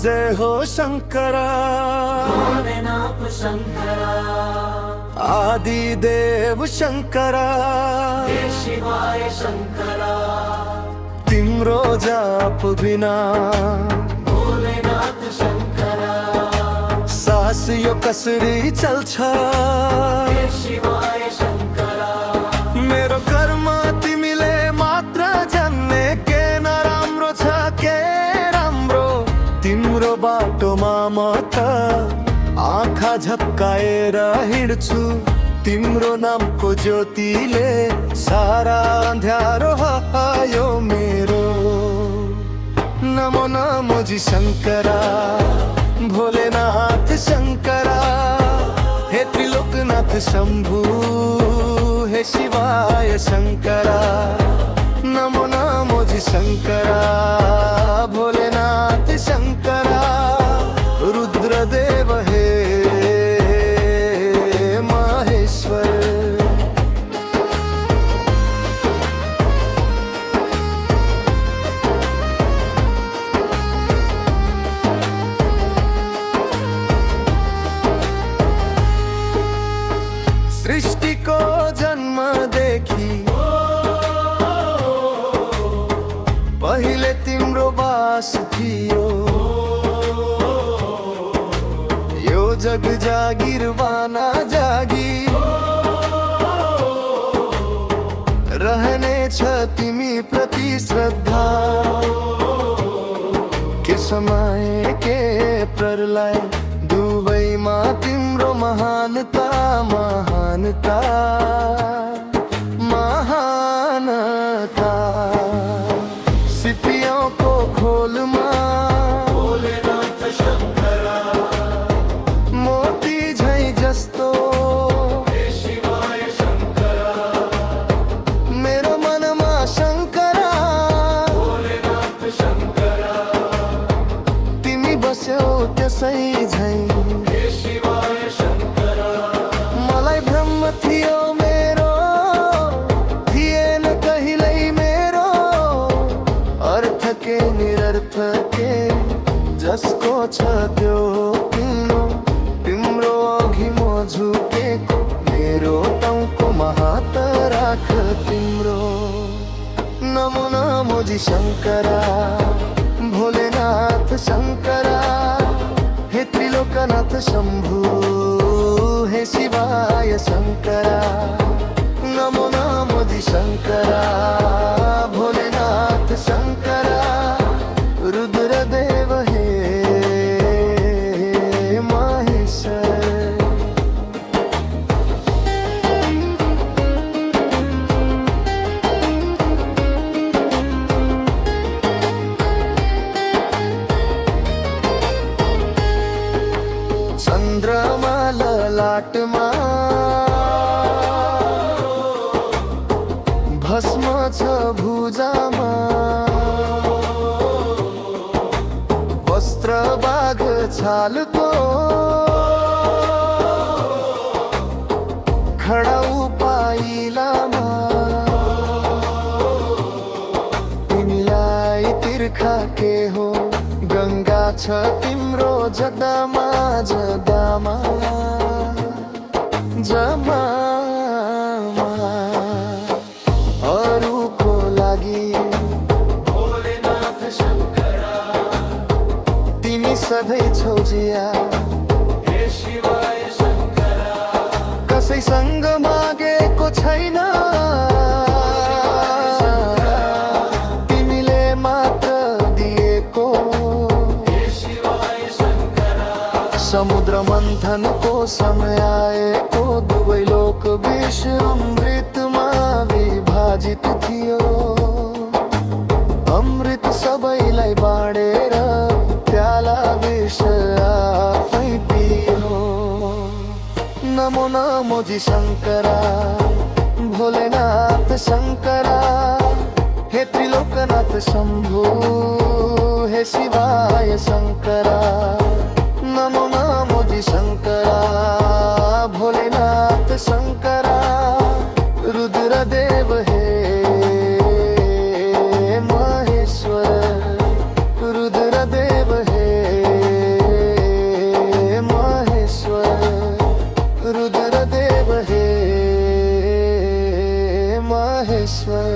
जय हो शंकरा, भोलेनाथ शंकरा, आदिदेव शंकरा, हे शिवाय शंकरा, तिम्रो जाप बिना भोलेनाथ शंकरा, सास यो कसरी चल्छ, हे शिवाय शंकरा, मेरो कर्म तिमीले मात्र जान्ने के नराम्रो छ के राम्रो, तिम्रो बाटोमा म त आँखा झप्काएर हिँड्छु, तिम्रो नामको ज्योतिले सारा अँध्यारो हटायो मेरो। नमो नमो जी शंकरा, भोलेनाथ शंकरा, हे त्रिलोकनाथ शंभु, हे शिवाय शंकरा। नमो नमो जी शंकरा, भोलेनाथ शंकरा, रुद्रदेव हे महेश्वर। सृष्टि को जन्म देखी पहिले तिम्रो बास थियो, यो जग जागिर वाना जागी रहने छ तिमी प्रति श्रद्धा, के समय के प्रलय दुवैमा तिम्रो महानता महानता महानता। सिपियों को खोलमा भोलेनाथ शंकरा, मोती झै जस्तो हे शिवाय शंकरा, मेरो मनमा शंकरा, भोलेनाथ शंकरा, तिमी बस्यौ त्यसै झै, हे शिवाय शंकरा, मलाई भ्रम थियो मेरो, थिएन कहिल्यै मेरो, अर्थ के निरर्थ के जसको छ त्यो किनो, तिम्रो अघि म झुकेको, मेरो टाउको हात राख तिम्रो। नमो नमो जी शंकरा, भोलेनाथ शंकरा, हे त्रिलोकनाथ शंभु, हे शिवाय शंकरा। नमो नमो जी शंकरा, भोलेनाथ शंकरा, रुद्रदेव हे महेश्वर। चन्द्रमा ललाटमा भस्म छ भुजामा, वस्त्र बाघ छालको खडाउ पाइलामा, तिमीलाई तिर्खा के हो, गङ्गा छ तिम्रो जग्गामा जग्गामा जमामा, अरूको लागि भोलेनाथ शंकरा, तिमी सधैँ छौ जिया, हे शिवाय शंकरा, कसैसँग मागेको छैन, तिमीले मात्र दिएको, हे शिवाय शंकरा, समुद्र मन्थनको समय आएको, दुवै लोक विष अमृतमा विभाजित थियो, अमृत सबैलाई बाँडेर प्याला विष आफै पियो। नमो नमो जी शंकरा, भोलेनाथ शंकरा, हे त्रिलोकनाथ शंभु, हे शिवाय शंकरा। नमो नमो जी शंकरा, भोलेनाथ शंकरा, रुद्रदेव हे महेश्वर, रुद्रदेव हे रुद्रदेव हे माहेश्वर